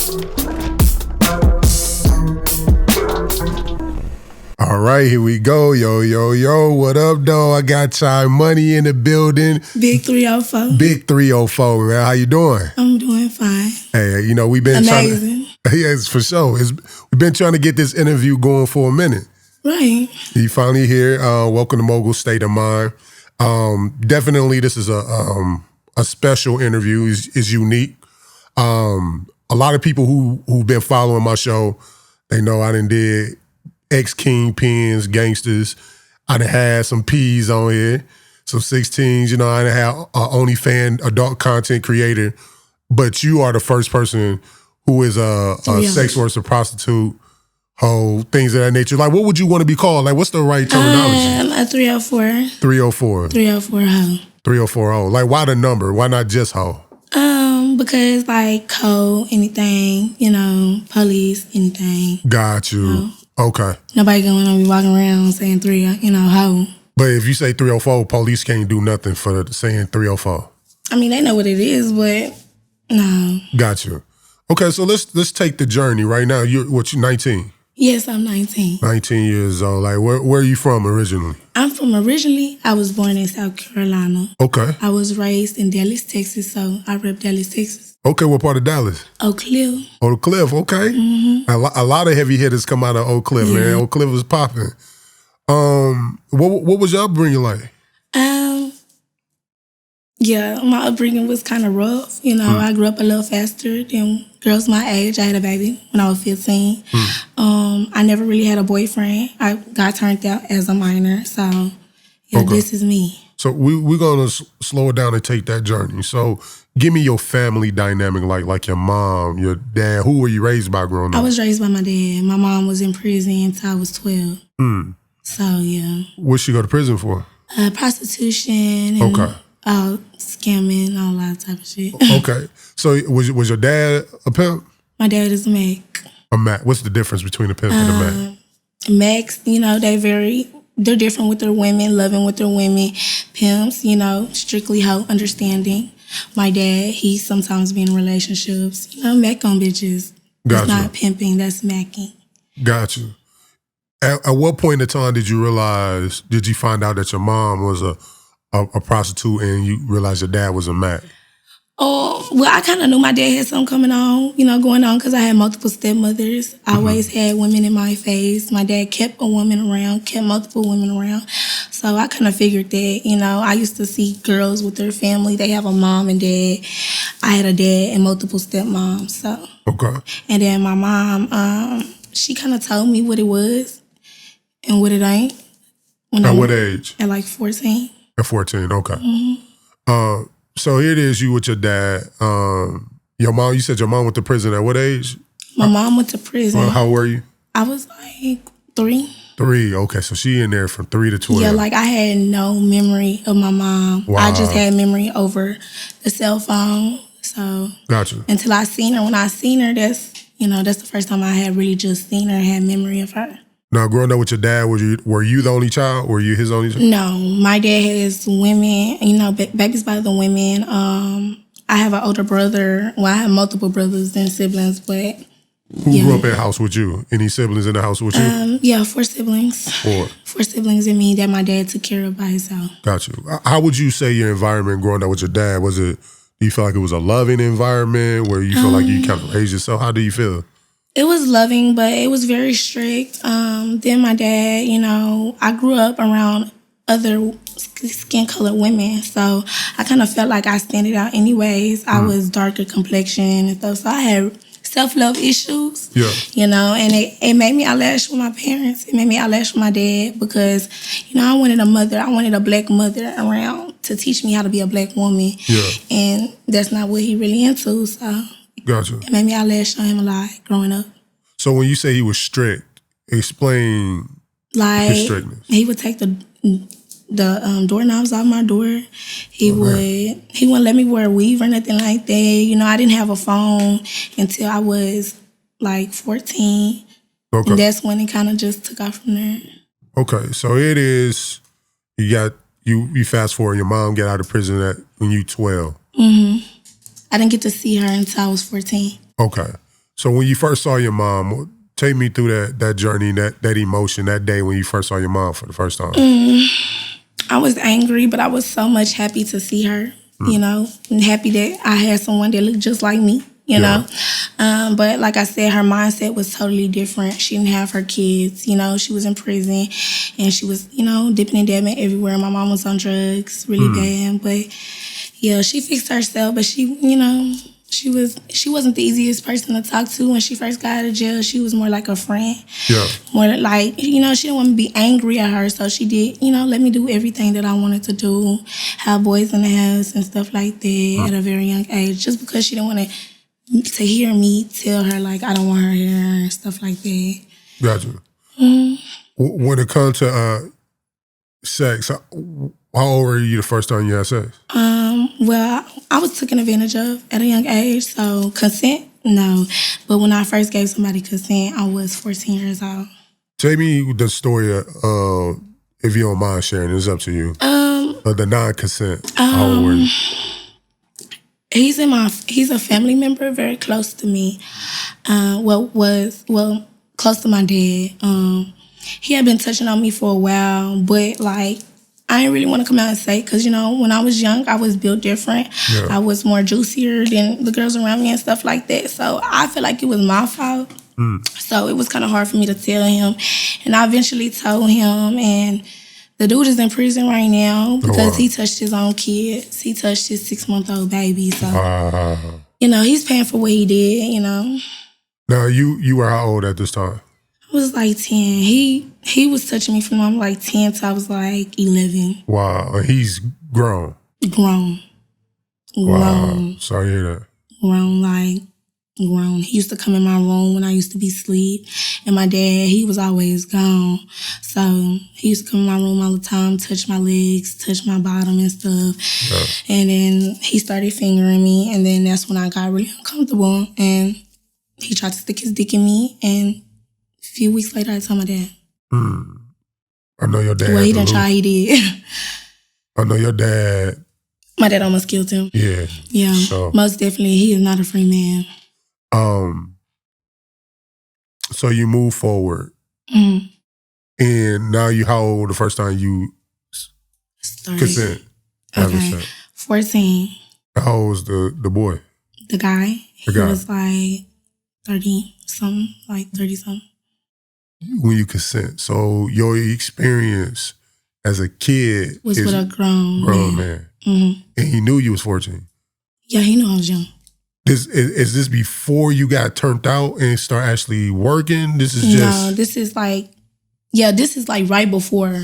All right, here we go. Yo, yo, yo. What up, though? I got ChyMoney in the building. Big 304. Big 304, man. How you doing? I'm doing fine. Hey, you know, we've been amazing. Yes, for sure. We've been trying to get this interview going for a minute. Right. You finally here. Welcome to MOGUL State of Mind. Definitely, this is a special interview. It's unique. A lot of people who've been following my show, they know I done did ex-kingpins, gangsters. I done had some P's on here, some 16s. You know, I done had OnlyFans adult content creator. But you are the first person who is a sex worker, prostitute, hoe, things of that nature. Like, what would you want to be called? Like, what's the right terminology? A 304. 304. 304 hoe. 304 hoe. Like, why the number? Why not just hoe? Because like code, anything, you know, police, anything. Got you. Know? Okay. Nobody gonna be walking around saying hoe. But if you say 304, police can't do nothing for saying 304. I mean, they know what it is, but no. Got you. Okay, so let's take the journey right now. You 19? Yes, I'm 19. 19 years old. Like, where are you from originally? I was born in South Carolina. Okay. I was raised in Dallas, Texas, so I rep Dallas, Texas. Okay, what part of Dallas? Oak Cliff. Oak Cliff, okay. Mm-hmm. A lot of heavy hitters come out of Oak Cliff, man. Oak Cliff was popping. What was your upbringing like? Yeah, my upbringing was kind of rough. You know, I grew up a little faster than girls my age. I had a baby when I was 15. I never really had a boyfriend. I got turned out as a minor. So, This is me. So we're going to slow it down and take that journey. So give me your family dynamic, like your mom, your dad. Who were you raised by growing up? I was raised by my dad. My mom was in prison until I was 12. So, yeah. What'd she go to prison for? Prostitution and scamming, all that type of shit. Okay. So was your dad a pimp? My dad is a Mac. A Mac. What's the difference between a pimp and a Mac? Macs, you know, they're different with their women, loving with their women. Pimps, you know, strictly hoe, understanding. My dad, he sometimes be in relationships, you know, Mac on bitches. That's not pimping, that's macking. Got you. At what point in time did you find out that your mom was a prostitute and you realized your dad was a Mac? Oh, well, I kind of knew my dad had something going on because I had multiple stepmothers. I always had women in my face. My dad kept multiple women around. So I kind of figured that, you know, I used to see girls with their family. They have a mom and dad. I had a dad and multiple stepmoms. So. Okay. And then my mom, she kind of told me what it was and what it ain't. At what age? At like 14. At 14, okay. So here it is, you with your dad. Your mom, you said your mom went to prison at what age? My mom went to prison. How old were you? I was like 3. 3, okay. So she in there from 3 to 12. Yeah, like I had no memory of my mom. Wow. I just had memory over the cell phone. So gotcha. Until I seen her. When I seen her, that's the first time I had really just seen her, had memory of her. Now, growing up with your dad, were you the only child? Were you his only child? No, my dad has women, you know, babies by the women. I have an older brother. Well, I have multiple brothers and siblings, but... Who grew up in the house with you? Any siblings in the house with you? Yeah, 4 siblings. 4? 4 siblings and me that my dad took care of by himself. Got you. How would you say your environment growing up with your dad? Do you feel like it was a loving environment where you feel like you kind of raised yourself? How do you feel? It was loving, but it was very strict. Then my dad, you know, I grew up around other skin-colored women, so I kind of felt like I stood out anyways. I was darker complexion and stuff, so I had self-love issues, you know, and it made me outlash with my parents. It made me outlash with my dad because, you know, I wanted a black mother around to teach me how to be a black woman, and that's not what he really into, so... Gotcha. It made me outlash on him a lot growing up. So when you say he was strict, explain his strictness. He would take the doorknobs off my door. He wouldn't let me wear a weave or nothing like that. You know, I didn't have a phone until I was like 14. Okay. And that's when it kind of just took off from there. Okay, so it is, you fast forward, your mom get out of prison when you 12. Mm-hmm. I didn't get to see her until I was 14. Okay. So when you first saw your mom, take me through that journey, that emotion, that day when you first saw your mom for the first time. I was angry, but I was so much happy to see her, you know, and happy that I had someone that looked just like me, you know. But like I said, her mindset was totally different. She didn't have her kids, you know. She was in prison and she was, you know, dipping and dabbing everywhere. My mom was on drugs really bad. But, yeah, she fixed herself, but she, you know, she wasn't the easiest person to talk to when she first got out of jail. She was more like a friend. Yeah. More like, you know, she didn't want me to be angry at her, so she did, you know, let me do everything that I wanted to do, have boys in the house and stuff like that at a very young age, just because she didn't want to hear me tell her, like, I don't want her here and stuff like that. Gotcha. When it comes to sex, how old were you the first time you had sex? Well, I was taken advantage of at a young age, so consent, no. But when I first gave somebody consent, I was 14 years old. Tell me the story, if you don't mind sharing. It's up to you. The non-consent. How old were you? He's a family member, very close to me. Close to my dad. He had been touching on me for a while, but like, I didn't really want to come out and say, because, you know, when I was young, I was built different. Yeah. I was more juicier than the girls around me and stuff like that. So I feel like it was my fault. So it was kind of hard for me to tell him. And I eventually told him, and the dude is in prison right now because he touched his own kids. He touched his 6-month-old baby. So, you know, he's paying for what he did, you know. Now, you were how old at this time? I was like 10. He was touching me from I'm like 10 to I was like 11. Wow. And he's grown? Grown. Wow. Sorry to hear that. Grown. He used to come in my room when I used to be asleep. And my dad, he was always gone. So he used to come in my room all the time, touch my legs, touch my bottom and stuff. Yeah. And then he started fingering me. And then that's when I got really uncomfortable. And he tried to stick his dick in me. And a few weeks later, I told my dad. I know your dad. Well, he didn't try, he did. I know your dad. My dad almost killed him. Yeah. Yeah. So. Most definitely, he is not a free man. So you move forward. And now you how old the first time you consent? Okay. 14. How old was the boy? The guy. He was like 30-something, like 30-something. When you consent. So your experience as a kid was with a grown man. And he knew you was 14. Yeah, he knew I was young. Is this before you got turned out and start actually working? This is just... No, this is like right before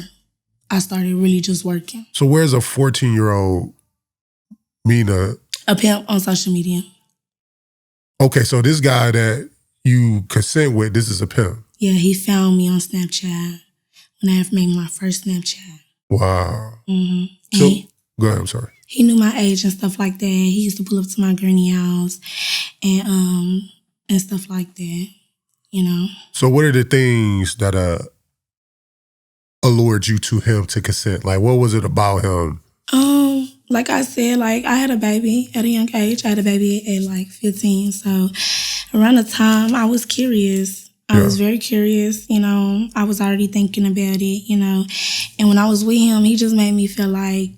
I started really just working. So where's a 14-year-old mean a pimp on social media? Okay, so this guy that you consent with, this is a pimp. Yeah, he found me on Snapchat when I had made my first Snapchat. Wow. So, go ahead, I'm sorry. He knew my age and stuff like that. He used to pull up to my granny house and stuff like that, you know. So what are the things that allured you to him to consent? Like, what was it about him? Like I said, like, I had a baby at a young age. I had a baby at like 15. So around the time I was curious. I was very curious, you know. I was already thinking about it, you know. And when I was with him, he just made me feel like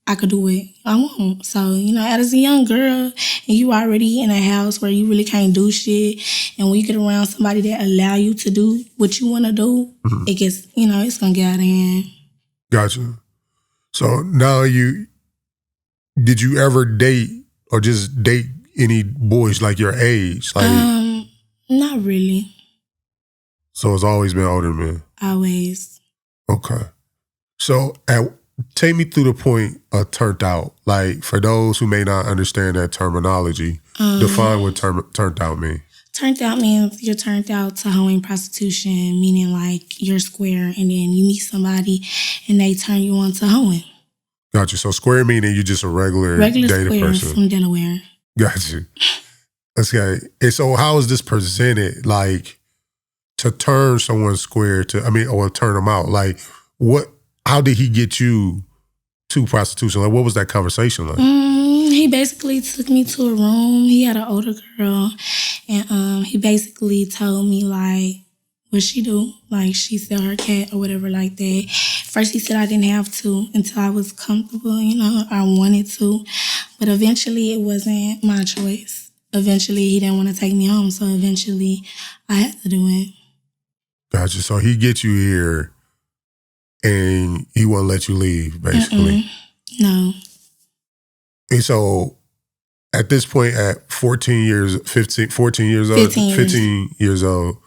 I could do what I want. So, you know, as a young girl, and you already in a house where you really can't do shit, and when you get around somebody that allow you to do what you want to do, it gets, you know, it's going to get out of hand. Gotcha. So now did you ever date or just date any boys like your age? Like, not really. So it's always been older men? Always. Okay. So take me through the point of turned out. Like, for those who may not understand that terminology, define what turned out mean. Turned out means you're turned out to hoeing prostitution, meaning like you're square and then you meet somebody and they turn you on to hoeing. Gotcha. So square meaning you're just a regular dated square person. From Delaware. Gotcha. Okay. And so how is this presented? Like, to turn someone square or turn them out. Like, how did he get you to prostitution? Like, what was that conversation like? He basically took me to a room. He had an older girl, And he basically told me, like, what she do, like she sell her cat or whatever like that. First he said I didn't have to until I was comfortable, you know, I wanted to. But eventually it wasn't my choice. Eventually he didn't want to take me home, so eventually I had to do it. Gotcha. So he gets you here and he won't let you leave, basically. No. And so at this point, at 14 years old, 15 years old,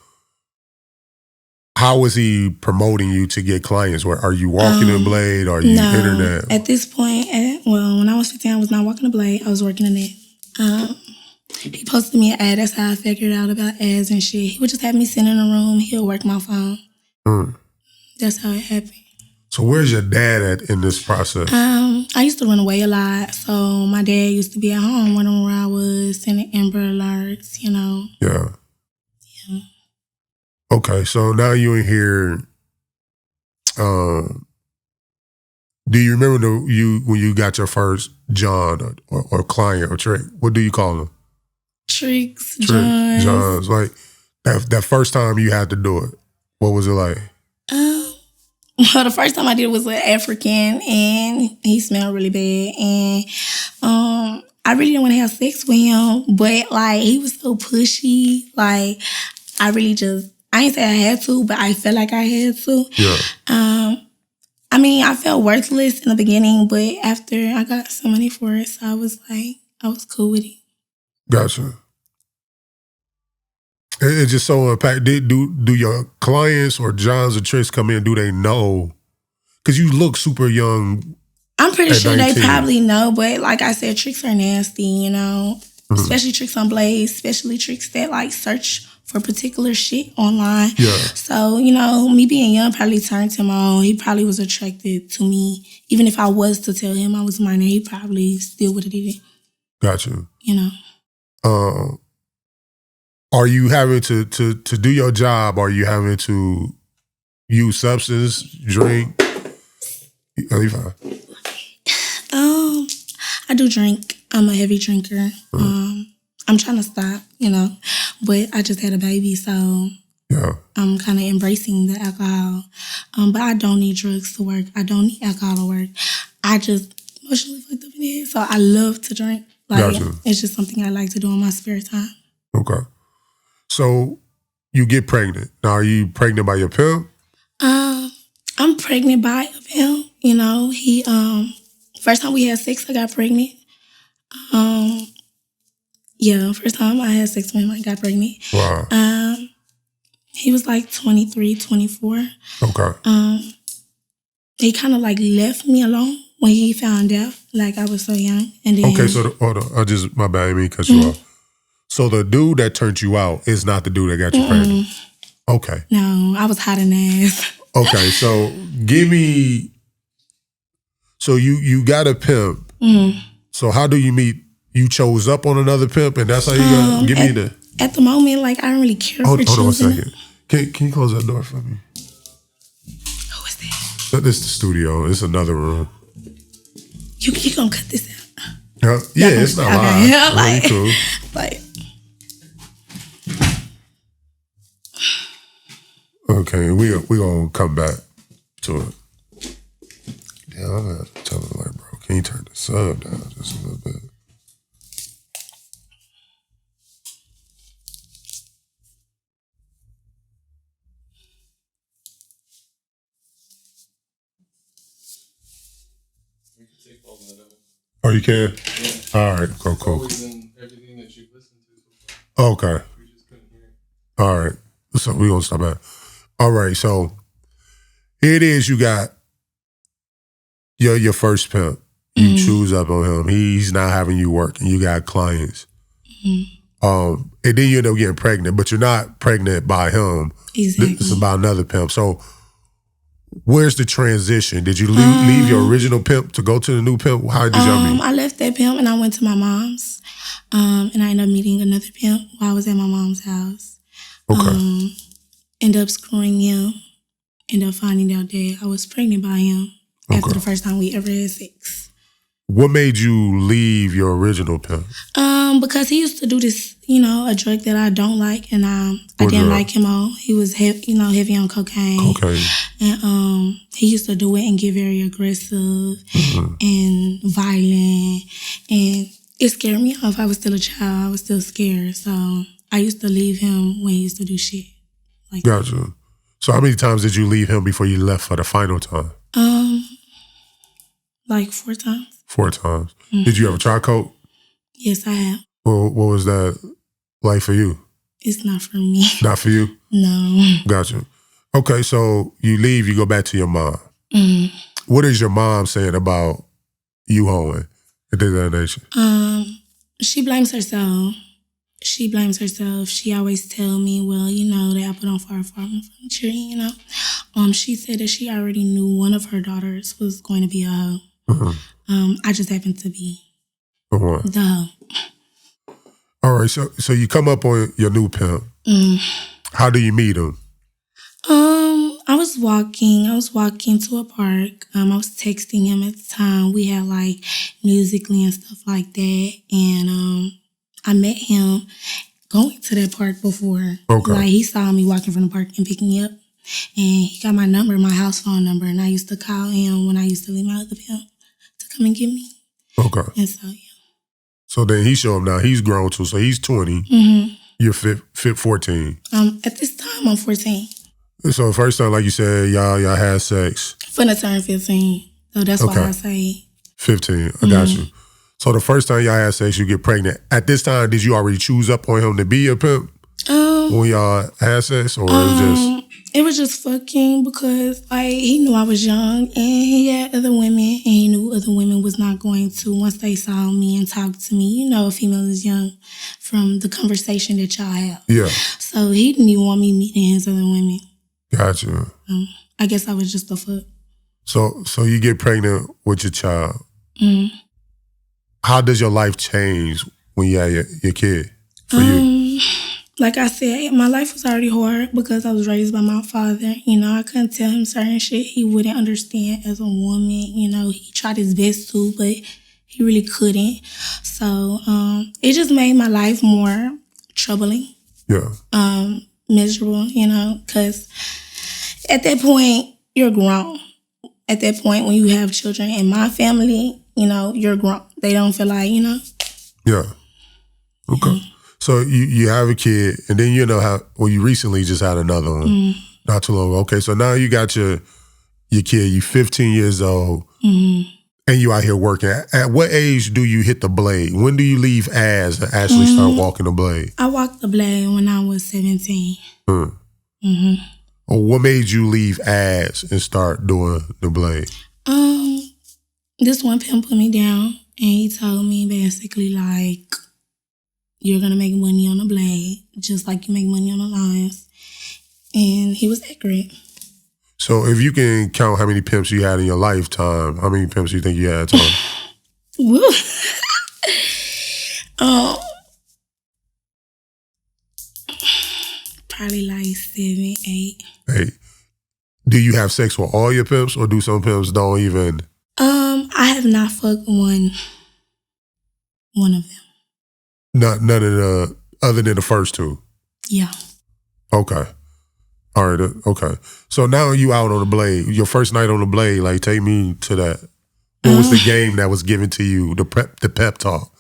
how was he promoting you to get clients? Are you walking a blade? Are you internet? At this point, when I was 15, I was not walking a blade. I was working the net. He posted me an ad. That's how I figured out about ads and shit. He would just have me sit in a room. He'll work my phone. That's how it happened. So where's your dad at in this process? I used to run away a lot. So my dad used to be at home wondering where I was, sending Amber Alerts, you know. Yeah. Okay, so now you in here. Do you remember when you got your first John or client or trick? What do you call them? Tricks, Johns. Like that first time you had to do it. What was it like? Well, the first time I did it was with African, and he smelled really bad, and I really didn't want to have sex with him, but like he was so pushy. Like I ain't say I had to, but I felt like I had to. Yeah. I mean, I felt worthless in the beginning, but after I got some money for it, so I was cool with it. Gotcha. It's just so impacted. Do your clients or Johns or Tricks come in? Do they know? Because you look super young. I'm pretty sure 19. they probably know, but like I said, tricks are nasty, you know. Especially tricks on Blaze, especially tricks that like search for particular shit online. Yeah. So, you know, me being young probably turned him on. He probably was attracted to me. Even if I was to tell him I was minor, he probably still would have did it. Gotcha. You know. Are you having to do your job? Are you having to use substance, drink? Are you fine? I do drink. I'm a heavy drinker. I'm trying to stop, you know, but I just had a baby, so yeah, I'm kind of embracing the alcohol. But I don't need drugs to work. I don't need alcohol to work. I just emotionally fucked up in the head, so I love to drink. Like, gotcha. It's just something I like to do in my spare time. Okay. So you get pregnant. Now, are you pregnant by your pimp? I'm pregnant by a pimp. You know, he first time we had sex, I got pregnant. Yeah, first time I had sex with him, I got pregnant. Wow. He was like 23, 24. Okay. He kind of like left me alone when he found out, like I was so young. And then okay, so hold on, my bad, I mean, cut you off. So the dude that turned you out is not the dude that got you pregnant? Okay. No, I was hot in ass. Okay, so give me, so you got a pimp. So how do you meet? You chose up on another pimp and that's how you got, give me the. At the moment, like I don't really care for choosing. Hold on 1 second. Can you close that door for me? Who is that? This is the studio. It's another room. You gonna cut this out? Yeah, it's not live. Yeah, like, cool. Like. Okay, we gonna come back to it. Yeah, I'm gonna have to tell him, like, bro, can you turn the sub down just a little bit? We can take all that out. Oh, you can? Yeah. All right, cool. Always in everything that you've listened to so far. Okay. We just couldn't hear it. All right. So we gonna stop that. All right, so here it is. You got your first pimp. You choose up on him. He's not having you work, and you got clients. And then you end up getting pregnant, but you're not pregnant by him. Exactly. It's about another pimp. So where's the transition? Did you leave your original pimp to go to the new pimp? How did y'all meet? I left that pimp and I went to my mom's. And I ended up meeting another pimp while I was at my mom's house. Okay. Ended up screwing him. Ended up finding out that I was pregnant by him after the first time we ever had sex. What made you leave your original pimp? Because he used to do this, a drug that I don't like, and I didn't like him on. He was heavy on cocaine. And he used to do it and get very aggressive and violent, and it scared me off. I was still a child. I was still scared, so I used to leave him when he used to do shit like that. Gotcha. So how many times did you leave him before you left for the final time? Like 4 times. 4 times. Did you ever try coke? Yes, I have. Well, what was that like for you? It's not for me. Not for you? No. Gotcha. Okay, so you leave, you go back to your mom. What is your mom saying about you hoeing and things of that nature? She blames herself. She always tell me, well, the apple don't fall far from the tree, She said that she already knew one of her daughters was going to be a hoe. I just happened to be the one. The hoe. All right, so you come up on your new pimp. How do you meet him? I was walking to a park. I was texting him at the time. We had like Musically and stuff like that. And I met him going to that park before. Okay. Like he saw me walking from the park and picked me up. And he got my number, my house phone number. And I used to call him when I used to leave my other pimp to come and get me. Okay. And so, yeah. So then he showed up now. He's grown too. So he's 20. You're 14. At this time, I'm 14. So the first time, like you said, y'all had sex. Finna turn 15. So that's why I say 15. I got you. So the first time y'all had sex, you get pregnant. At this time, did you already choose up on him to be your pimp? When y'all had sex, or it was just fucking because he knew I was young and he had other women, and he knew other women was not going to, once they saw me and talked to me, a female is young from the conversation that y'all have. Yeah. So he didn't even want me meeting his other women. Gotcha. I guess I was just a fuck. So you get pregnant with your child. How does your life change when you have your kid for you? Like I said, my life was already hard because I was raised by my father. I couldn't tell him certain shit he wouldn't understand as a woman. He tried his best to, but he really couldn't. So it just made my life more troubling. Yeah. Miserable, because at that point, you're grown. At that point, when you have children in my family, you're grown. They don't feel like, Yeah. Okay. So you have a kid, and then you recently just had another one not too long ago. Okay, so now you got your kid, you 15 years old, and you out here working. At what age do you hit the blade? When do you leave and actually start walking the blade? I walked the blade when I was 17. What made you leave and start doing the blade? This one pimp put me down, and he told me basically you're gonna make money on the blade, just like you make money on the lines. And he was accurate. So if you can count how many pimps you had in your lifetime, how many pimps do you think you had total? Woo. Probably like 7, 8. Hey, do you have sex with all your pimps, or do some pimps don't even? I have not fucked one of them. None of the other than the first two. Yeah. Okay. All right. Okay. So now you out on the blade. Your first night on the blade. Take me to that. What was the game that was given to you? The pep talk.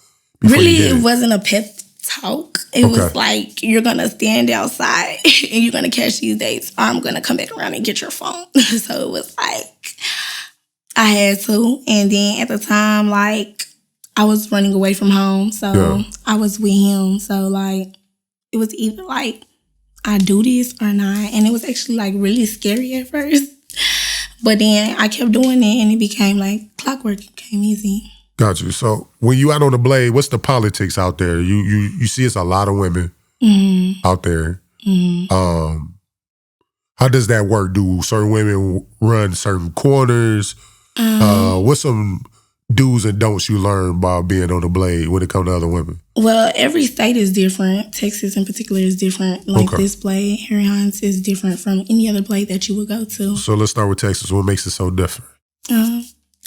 Really, it wasn't a pep talk. It was like, you're gonna stand outside and you're gonna catch these dates, or I'm gonna come back around and get your phone. So it was like I had to, and then at the time, I was running away from home, so I was with him. So it was either I do this or not, and it was actually really scary at first. But then I kept doing it, and it became clockwork. It became easy. Got you. So when you out on the blade, what's the politics out there? You see it's a lot of women out there. How does that work? Do certain women run certain corners? What's some do's and don'ts you learn by being on the blade when it comes to other women? Well, every state is different. Texas in particular is different. This blade, Harry Hines, is different from any other blade that you would go to. So let's start with Texas. What makes it so different?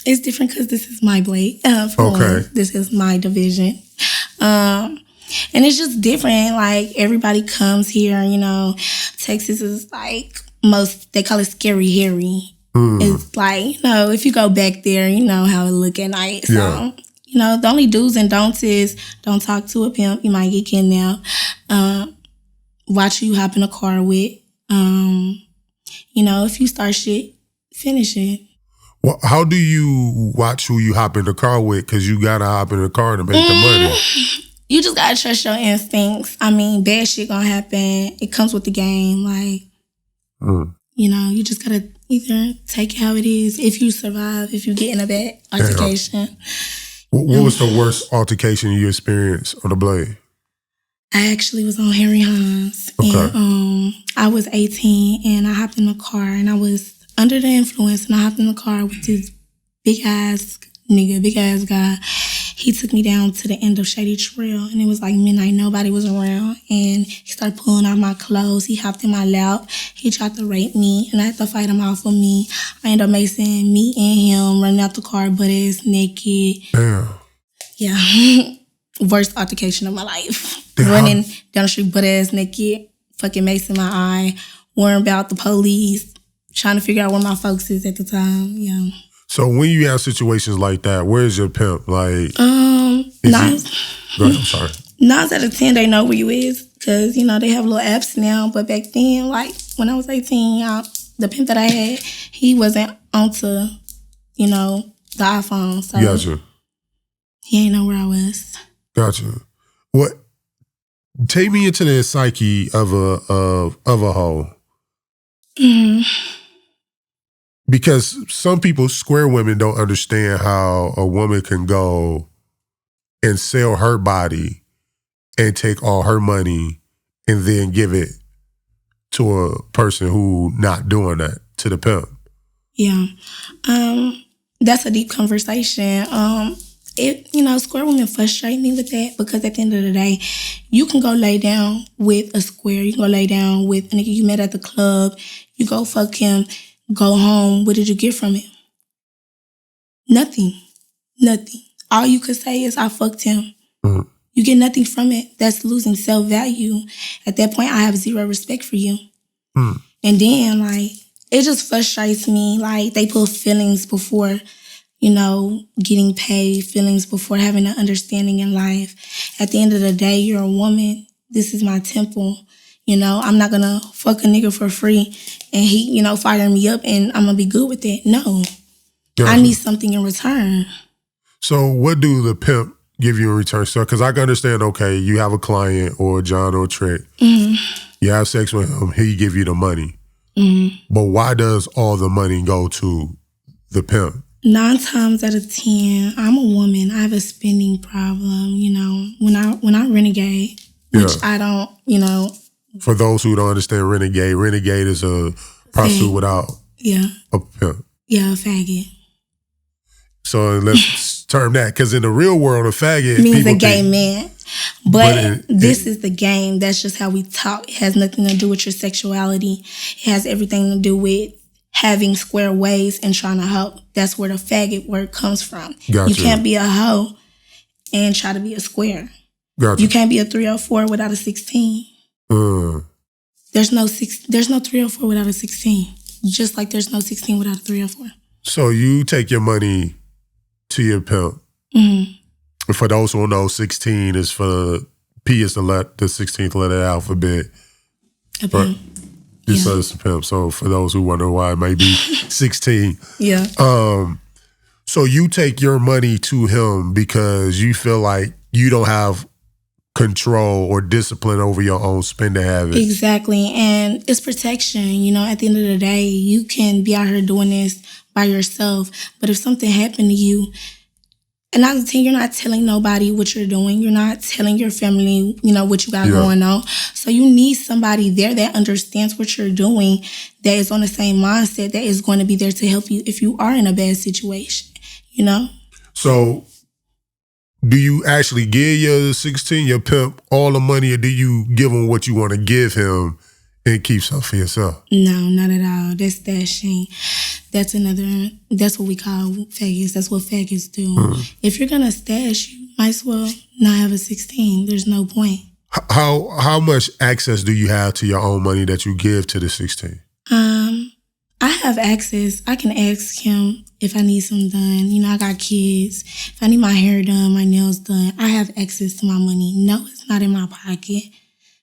It's different because this is my blade. Okay. This is my division. And it's just different. Like, everybody comes here, you know. Texas is like they call it scary hairy. It's like, you know, if you go back there, you know how it look at night. So, you know, the only do's and don'ts is don't talk to a pimp. You might get kidnapped. Watch who you hop in a car with. You know, if you start shit, finish it. Well, how do you watch who you hop in the car with? Because you got to hop in the car to make the money. You just got to trust your instincts. I mean, bad shit gonna happen. It comes with the game. Like, you know, you just got to either take it how it is. If you survive, if you get in a bad altercation. What was the worst altercation you experienced on the blade? I actually was on Harry Hines. Okay. And I was 18 and I hopped in the car and I was under the influence and I hopped in the car with this big ass guy. He took me down to the end of Shady Trail and it was like midnight, nobody was around, and he started pulling out my clothes. He hopped in my lap. He tried to rape me and I had to fight him off of me. I ended up making me and him running out the car butt ass naked. Damn. Yeah. Worst altercation of my life. Running down the street butt ass naked, fucking mace in my eye, worrying about the police, trying to figure out where my folks is at the time. Yeah. So when you have situations like that, where's your pimp? Like, Go ahead, I'm sorry. 9 out of 10, they know where you is because, you know, they have little apps now. But back then, like, when I was 18, the pimp that I had, he wasn't onto, you know, the iPhone. So Gotcha. He ain't know where I was. Gotcha. What? Take me into the psyche of a hoe. Because some people, square women, don't understand how a woman can go and sell her body and take all her money and then give it to a person who not doing that, to the pimp. Yeah. That's a deep conversation. You know, square women frustrate me with that because at the end of the day, you can go lay down with a square. You can go lay down with a nigga you met at the club. You go fuck him, go home. What did you get from it? Nothing. All you could say is, I fucked him. You get nothing from it. That's losing self-value. At that point, I have zero respect for you. And then, like, it just frustrates me. Like, they put feelings before, you know, getting paid, feelings before having an understanding in life. At the end of the day, you're a woman. This is my temple. You know, I'm not going to fuck a nigga for free and he, you know, fire me up and I'm going to be good with it. No. Gotcha. I need something in return. So what do the pimp give you in return? So, because I can understand, okay, you have a client or John or Trick. You have sex with him, he give you the money. But why does all the money go to the pimp? 9 times out of 10, I'm a woman. I have a spending problem. You know, when I renegade, which I don't, you know. For those who don't understand renegade is a prostitute without a pimp. Yeah, a faggot. So let's term that, because in the real world, a faggot means a gay man. But this is the game. That's just how we talk. It has nothing to do with your sexuality. It has everything to do with having square ways and trying to help. That's where the faggot word comes from. Gotcha. You can't be a hoe and try to be a square. Gotcha. You can't be a 304 without a 16. There's no 304 without a 16. Just like there's no 16 without a 304. So you take your money to your pimp. For those who don't know, 16 is for P is the 16th letter of the alphabet. A pimp. Just so it's a pimp. So for those who wonder why it might be 16. Yeah. So you take your money to him because you feel like you don't have control or discipline over your own spending habits. Exactly. And it's protection. You know, at the end of the day, you can be out here doing this by yourself. But if something happened to you, and I was saying, you're not telling nobody what you're doing. You're not telling your family, you know, what you got going on. So you need somebody there that understands what you're doing, that is on the same mindset, that is going to be there to help you if you are in a bad situation, you know? So do you actually give your pimp all the money, or do you give him what you want to give him and keep some for yourself? No, not at all. That's stashing. That's what we call faggots. That's what faggots do. If you're going to stash, you might as well not have a 16. There's no point. How much access do you have to your own money that you give to the 16? I have access. I can ask him if I need something done. You know, I got kids. If I need my hair done, my nails done, I have access to my money. No, it's not in my pocket.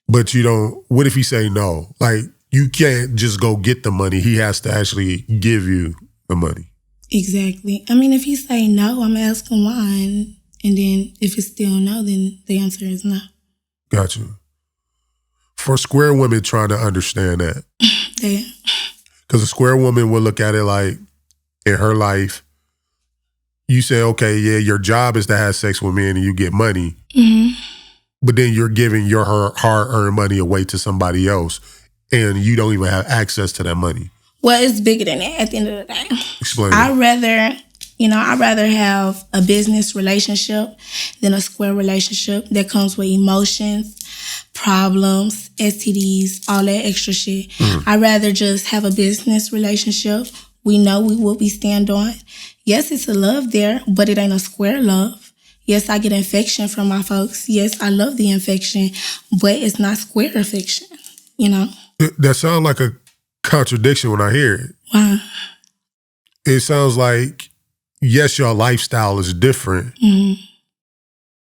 But you don't, what if he say no? Like, you can't just go get the money. He has to actually give you the money. Exactly. I mean, if he say no, I'm asking why. And then if it's still no, then the answer is no. Got you. For square women trying to understand that. Yeah. Because a square woman will look at it like, in her life, you say, okay, yeah, your job is to have sex with men and you get money. But then you're giving your hard-earned money away to somebody else and you don't even have access to that money. Well, it's bigger than that at the end of the day. Explain. I'd rather have a business relationship than a square relationship that comes with emotions, problems, STDs, all that extra shit. I'd rather just have a business relationship. We know what we stand on. Yes, it's a love there, but it ain't a square love. Yes, I get infection from my folks. Yes, I love the infection, but it's not square affection, you know? That sounds like a contradiction when I hear it. Wow. It sounds like, yes, your lifestyle is different,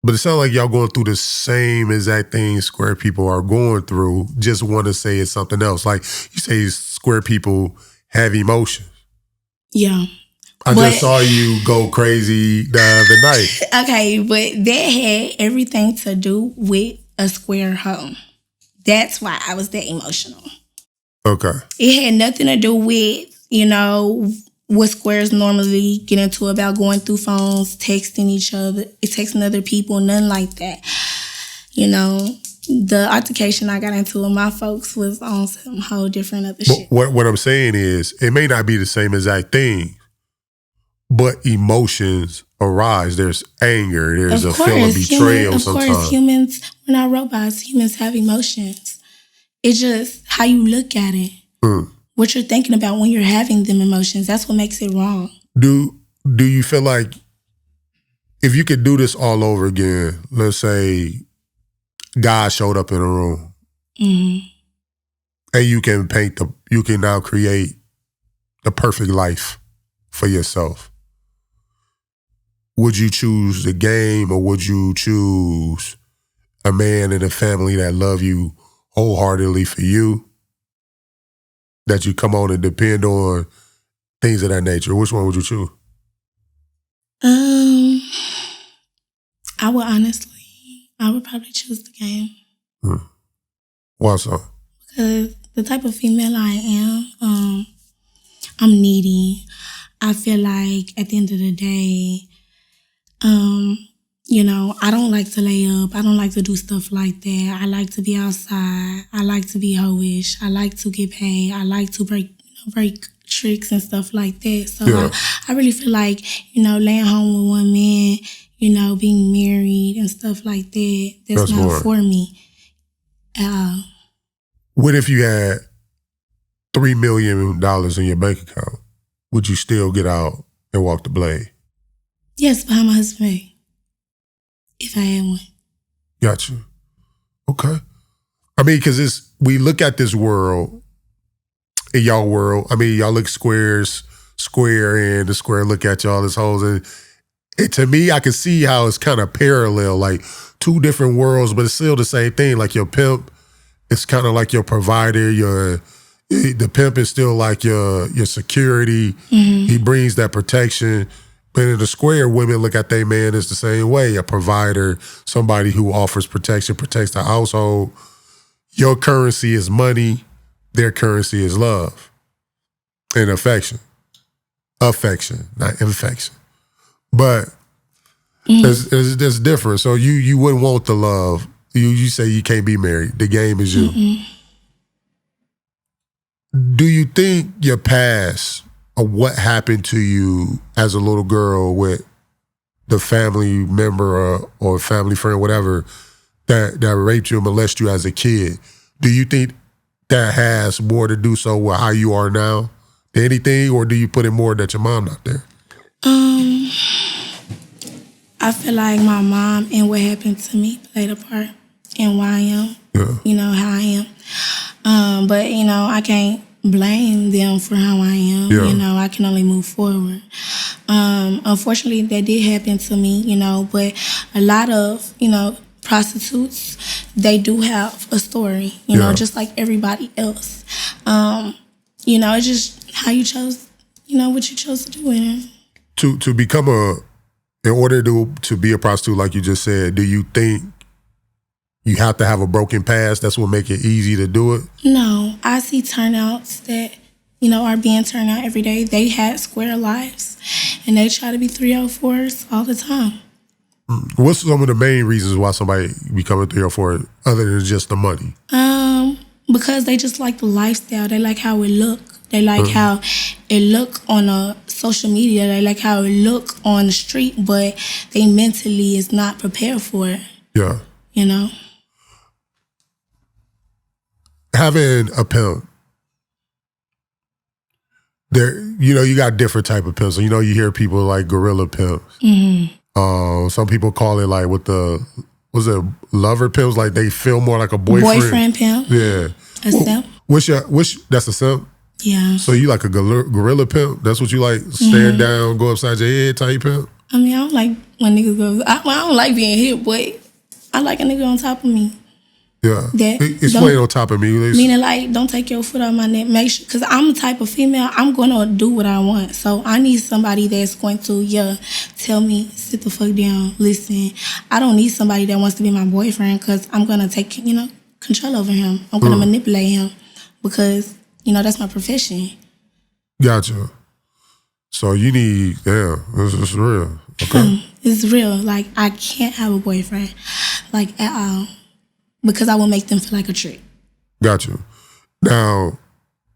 but it sounds like y'all going through the same exact thing square people are going through, just want to say it's something else. Like you say square people have emotions. Yeah. I just saw you go crazy the other night. Okay, but that had everything to do with a square home. That's why I was that emotional. Okay. It had nothing to do with, what squares normally get into about going through phones, texting each other, texting other people, nothing like that. The altercation I got into with my folks was on some whole different other shit. What I'm saying is, it may not be the same exact thing, but emotions arise. There's anger. There's a feeling of betrayal sometimes. Of course, humans, we're not robots. Humans have emotions. It's just how you look at it. What you're thinking about when you're having them emotions. That's what makes it wrong. Do you feel like if you could do this all over again, let's say God showed up in a room and you can now create the perfect life for yourself, would you choose the game or would you choose a man and a family that love you wholeheartedly for you, that you come on and depend on, things of that nature? Which one would you choose? I would probably choose the game. Why so? Because the type of female I am, I'm needy. I feel like at the end of the day, I don't like to lay up. I don't like to do stuff like that. I like to be outside. I like to be hoish. I like to get paid. I like to break tricks and stuff like that. So yeah. I really feel like, laying home with one man, being married and stuff like that, that's not for me at all. What if you had $3 million in your bank account? Would you still get out and walk the blade? Yes, behind my husband. If I had one. Got you. Okay. I mean, because we look at this world, in y'all world, I mean, y'all look square, and the square look at y'all as hoes. And to me, I can see how it's kind of parallel, like two different worlds, but it's still the same thing. Like your pimp, it's kind of like your provider. The pimp is still like your security. He brings that protection. But in the square, women look at their man as the same way, a provider, somebody who offers protection, protects the household. Your currency is money. Their currency is love and affection. Affection, not infection. But it's different. So you wouldn't want the love. You say you can't be married. The game is you. Do you think your past or what happened to you as a little girl with the family member or family friend, whatever, that raped you and molested you as a kid, do you think that has more to do so with how you are now Anything, or do you put it more that your mom not there? I feel like my mom and what happened to me played a part in why I am, how I am. But, I can't blame them for how I am. Yeah. I can only move forward. Unfortunately, that did happen to me, but a lot of, prostitutes, they do have a story, just like everybody else. It's just how you chose, what you chose to do in it. To become in order to be a prostitute, like you just said, do you think you have to have a broken past? That's what make it easy to do it? No, I see turnouts that, are being turned out every day. They had square lives, and they try to be 304s all the time. What's some of the main reasons why somebody become a 304 other than just the money? Because they just like the lifestyle. They like how it look. They like how it look on a social media. They like how it look on the street, but they mentally is not prepared for it. Yeah. Having a pimp, there, you got different type of pimps. So, you hear people like gorilla pimps. Some people call it like lover pimps? Like they feel more like a boyfriend. Boyfriend pimp. Yeah. A simp. That's a simp? Yeah. So you like a gorilla pimp? That's what you like? Stand down, go upside your head type pimp? I mean, I don't like when niggas go. I don't like being hit, but I like a nigga on top of me. Yeah. Explain on top of me. Meaning like, don't take your foot off my neck. Make sure, because I'm the type of female, I'm going to do what I want. So I need somebody that's going to, tell me, sit the fuck down, listen. I don't need somebody that wants to be my boyfriend because I'm going to take, control over him. I'm going to manipulate him because, that's my profession. Gotcha. So you need, it's real. Okay. It's real. Like, I can't have a boyfriend, like, at all. Because I will make them feel like a trick. Gotcha. Now,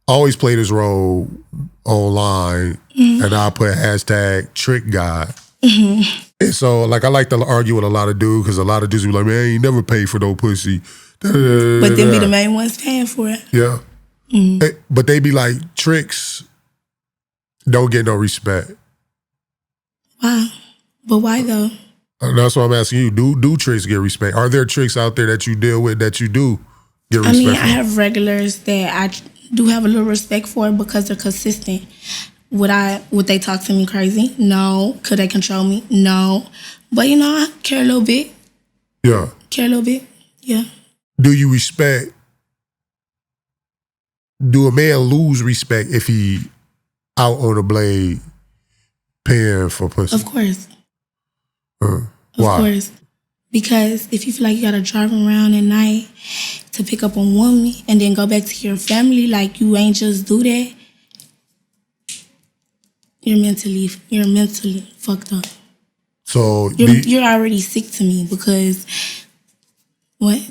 I always play this role online, and I put hashtag trick guy. And so, like, I like to argue with a lot of dudes because a lot of dudes be like, man, you never paid for no pussy. But them be the main ones paying for it. Yeah. But they be like, tricks don't get no respect. Wow. But why though? That's what I'm asking you. Do tricks get respect? Are there tricks out there that you deal with that you do get respect? I mean, I have regulars that I do have a little respect for because they're consistent. Would they talk to me crazy? No. Could they control me? No. But I care a little bit. Yeah. Care a little bit. Yeah. Do you respect? Do a man lose respect if he out on the blade paying for pussy? Of course. Why? Of course. Because if you feel like you gotta drive around at night to pick up a woman and then go back to your family, like you ain't just do that, you're mentally fucked up. So you're already sick to me because what?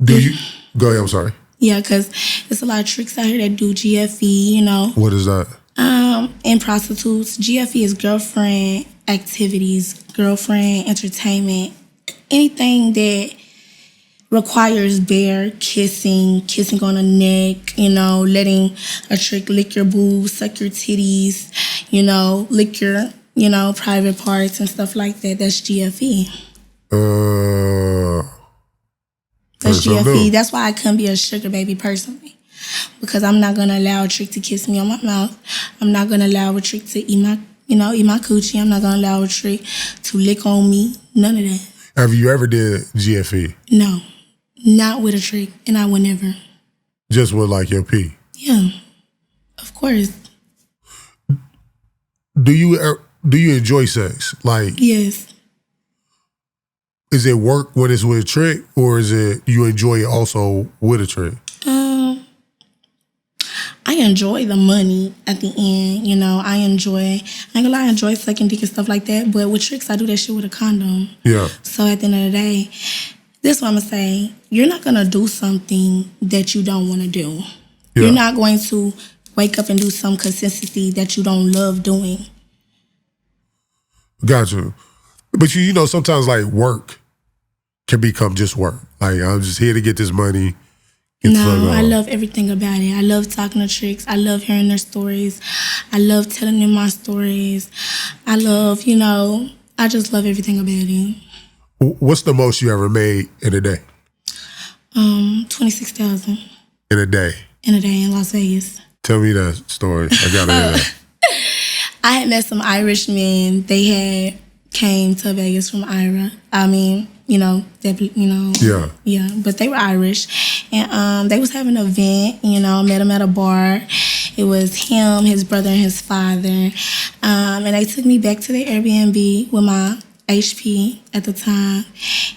Do you go ahead? I'm sorry. Yeah, because there's a lot of tricks out here that do GFE. What is that? And prostitutes. GFE is girlfriend activities, girlfriend entertainment, anything that requires bare kissing on the neck, letting a trick lick your boobs, suck your titties, lick your, private parts and stuff like that. That's GFE. That's GFE. That's why I couldn't be a sugar baby personally. Because I'm not gonna allow a trick to kiss me on my mouth. I'm not gonna allow a trick to eat my coochie. I'm not gonna allow a trick to lick on me. None of that. Have you ever did GFE? No, not with a trick, and I would never. Just with like your pee? Yeah, of course. Do you enjoy sex? Like, yes. Is it work when it's with a trick, or is it you enjoy it also with a trick? I enjoy the money at the end, I enjoy sucking dick and stuff like that, but with tricks, I do that shit with a condom. Yeah. So at the end of the day, this is what I'm gonna say. You're not gonna do something that you don't wanna do. Yeah. You're not going to wake up and do some consistency that you don't love doing. Gotcha. But sometimes like work can become just work. Like, I'm just here to get this money. No, I love everything about it. I love talking to chicks. I love hearing their stories. I love telling them my stories. I love, I just love everything about it. What's the most you ever made in a day? 26,000. In a day? In a day in Las Vegas. Tell me that story. I gotta hear that. I had met some Irish men. They had came to Vegas from Ira. I mean, Yeah, but they were Irish. And they was having an event, met them at a bar. It was him, his brother, and his father. And they took me back to their Airbnb with my HP at the time.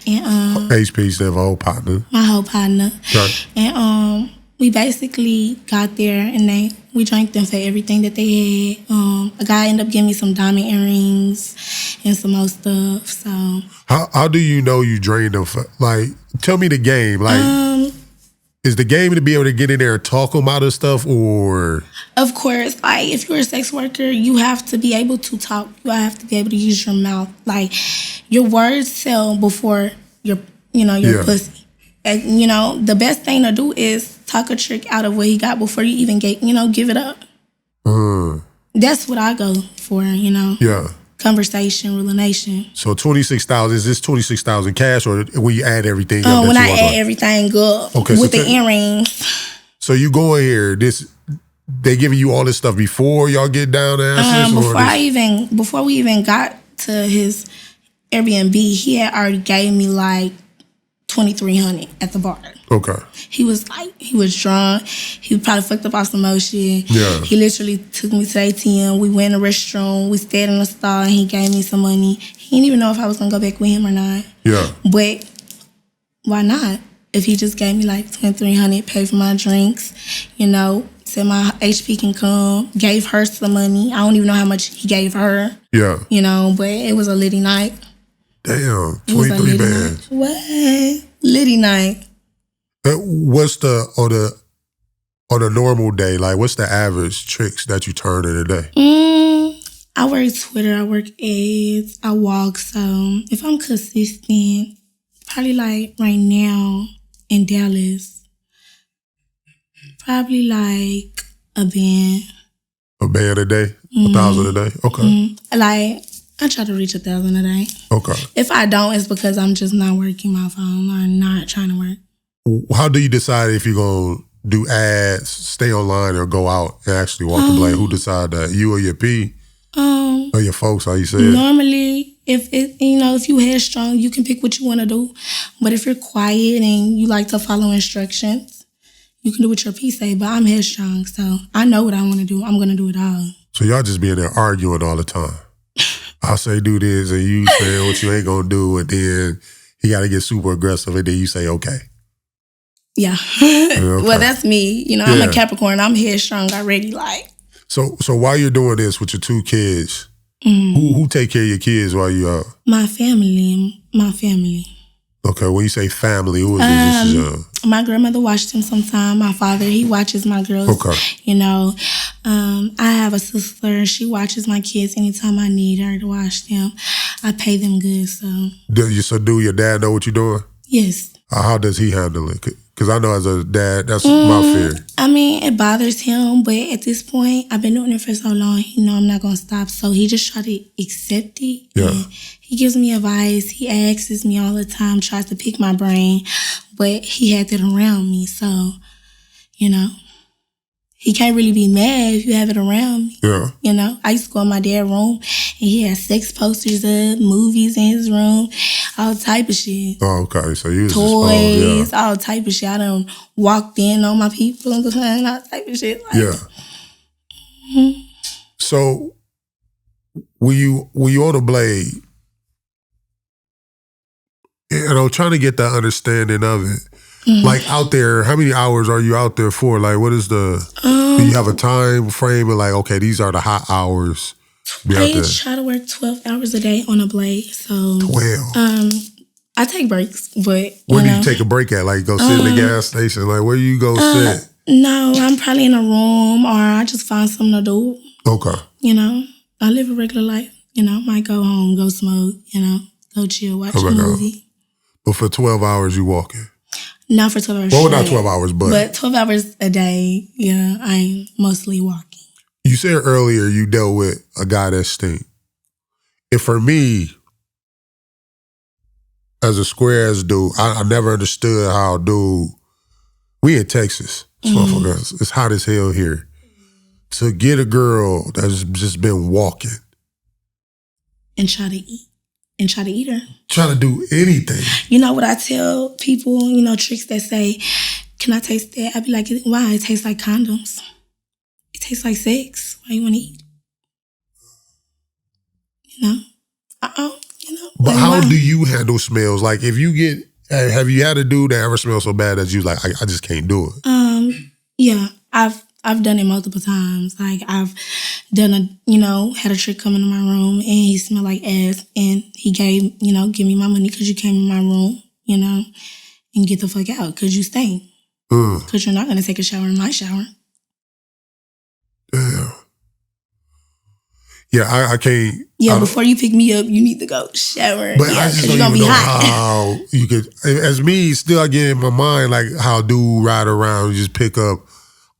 And HP stands for whole partner. My whole partner. Right. And we basically got there and we drank them for everything that they had. A guy ended up giving me some diamond earrings and some more stuff. So how do you know you drained them? Tell me the game. Is the game to be able to get in there and talk them out of stuff, or? Of course, if you're a sex worker, you have to be able to talk. You have to be able to use your mouth. Your words sell before your pussy. And, the best thing to do is talk a trick out of what he got before you even give it up. That's what I go for, Yeah. Conversation, relation. So 26,000, is this 26,000 cash, or when you add everything up? When I add everything up with the earrings. So you go in here, they giving you all this stuff before y'all get down to asses? Before we even got to his Airbnb, he had already gave me $2,300 at the bar. Okay. He was drunk. He probably fucked up off some more shit. Yeah. He literally took me to the ATM. We went in the restroom. We stayed in the stall, and he gave me some money. He didn't even know if I was gonna go back with him or not. Yeah. But why not? If he just gave me $2,300, paid for my drinks, said my HP can come, gave her some money. I don't even know how much he gave her. Yeah. But it was a litty night. Damn, 23 bands. What? Litty night. What's on a normal day, what's the average tricks that you turn in a day? I work Twitter, I work ads, I walk. So if I'm consistent, probably right now in Dallas, probably a band. A band a day? 1,000 a day? Okay. I try to reach 1,000 a day. Okay. If I don't, it's because I'm just not working my phone or not trying to work. How do you decide if you're going to do ads, stay online, or go out and actually walk the blade? Who decide that? You or your P? Or your folks, how you say it? Normally, if you headstrong, you can pick what you want to do. But if you're quiet and you like to follow instructions, you can do what your P say. But I'm headstrong, so I know what I want to do. I'm going to do it all. So y'all just be in there arguing all the time. I say do this, and you say what you ain't going to do, and then he got to get super aggressive, and then you say, okay. Yeah. Okay. Well, that's me. I'm a Capricorn. I'm headstrong already. So while you're doing this with your 2 kids, who take care of your kids while you out? My family. Okay, when you say family, who is this? This is my grandmother watched him sometime. My father, he watches my girls. Okay. I have a sister. She watches my kids anytime I need her to watch them. I pay them good, so. Do your dad know what you're doing? Yes. How does he handle it? Because I know as a dad, that's my fear. It bothers him, but at this point, I've been doing it for so long, he know I'm not going to stop. So he just try to accept it. Yeah. He gives me advice. He asks me all the time, tries to pick my brain. But he had that around me, so, he can't really be mad if you have it around me. Yeah. I used to go in my dad's room, and he had sex posters up, movies in his room, all type of shit. Oh, okay. So you was toys, all type of shit. I done walked in on my people and all type of shit. So when you on a blade, trying to get that understanding of it. Out there, how many hours are you out there for? What is do you have a time frame of okay, these are the hot hours? I try to work 12 hours a day on a blade. So 12. I take breaks, but where do you take a break at? Go sit in the gas station? Where you go sit? No, I'm probably in a room, or I just find something to do. Okay. I live a regular life. Might go home, go smoke. Go chill, watch a movie. But for 12 hours, you walking? Not for 12 hours Well, straight. not 12 hours, But 12 hours a day, yeah, I'm mostly walking. You said earlier you dealt with a guy that stink. And for me, as a square-ass dude, I never understood how dude, we in Texas. Motherfucker, it's hot as hell here. To get a girl that's just been walking. And try to eat her. Try to do anything. You know what I tell people, you know, tricks that say, can I taste that? I be like, why? It tastes like condoms. It tastes like sex. Why you want to eat? You know? You know? But like, how why? do you handle smells? Like if you get, have you had a dude that ever smells so bad that you like, I just can't do it? Yeah, I've done it multiple times. Like I've done had a trick come into my room and he smelled like ass and he gave me my money because you came in my room, and get the fuck out because you stink. Because you're not going to take a shower in my shower. Damn. Yeah, I can't. Yeah, before you pick me up, you need to go shower. But I just don't even know how you could, as me, still I get in my mind like how dude ride around and just pick up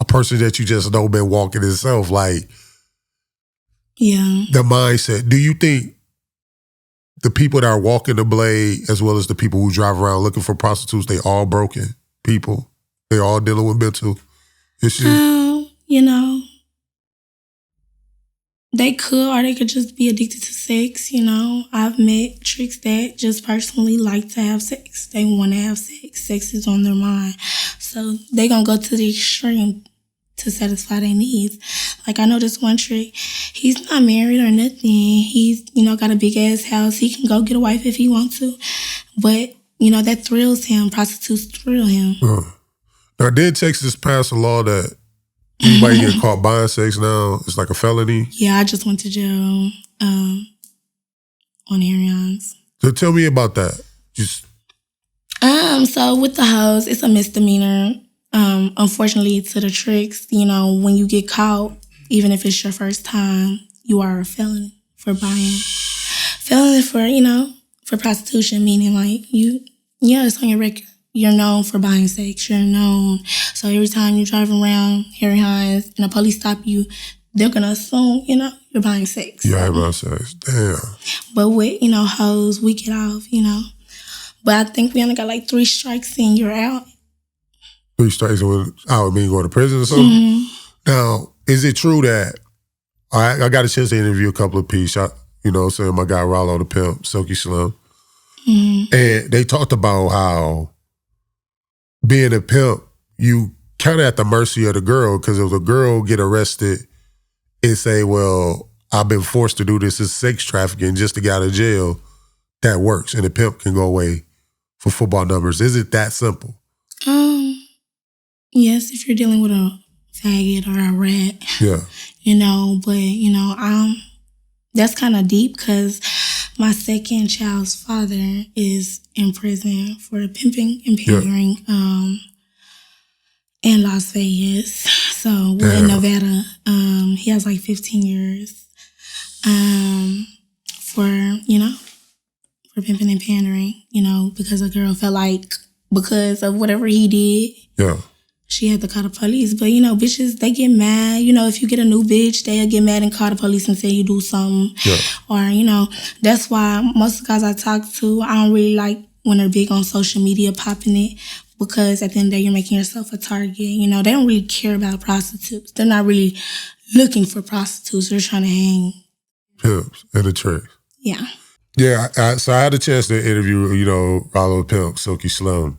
a person that you just know been walking itself. Like, yeah, the mindset. Do you think the people that are walking the blade as well as the people who drive around looking for prostitutes, they all broken people? They all dealing with mental issues? They could, or they could just be addicted to sex, I've met tricks that just personally like to have sex. They want to have sex. Sex is on their mind. So they going to go to the extreme to satisfy their needs. Like I know this one trick, he's not married or nothing. He's, got a big ass house. He can go get a wife if he wants to. But, that thrills him. Prostitutes thrill him. Now, did Texas pass a law that anybody get caught buying sex now, it's like a felony? Yeah, I just went to jail on Arians. So tell me about that. So with the hoes, it's a misdemeanor. Unfortunately, to the tricks, when you get caught, even if it's your first time, you are a felon for buying. Felon for prostitution, meaning like it's on your record. You're known for buying sex. You're known. So every time you drive around Harry Hines and the police stop you, they're going to assume, you're buying sex. Yeah, I buying sex. Damn. But with, hoes, we get off, But I think we only got like 3 strikes and you're out. 3 strikes would mean going to prison or something? Mm-hmm. Now, is it true that, I got a chance to interview a couple of people, saying my guy Rollo the Pimp, Silky Slim. Mm-hmm. And they talked about how being a pimp, you kind of at the mercy of the girl, because if the girl get arrested and say, well, I've been forced to do this as sex trafficking just to get out of jail, that works. And the pimp can go away for football numbers. Is it that simple? Yes, if you're dealing with a faggot or a rat. Yeah. But, that's kind of deep because my second child's father is in prison for pimping and pandering in Las Vegas. So we're in Nevada. He has like 15 years for pimping and pandering, because a girl felt like because of whatever he did. Yeah. She had to call the police. But, bitches, they get mad. If you get a new bitch, they'll get mad and call the police and say you do something. Yeah. Or, that's why most of the guys I talk to, I don't really like when they're big on social media popping it, because at the end of the day, you're making yourself a target. They don't really care about prostitutes. They're not really looking for prostitutes. They're trying to hang pimps and the tricks. Yeah. Yeah, so I had a chance to interview, Rollo the Pimp, Silky Slim.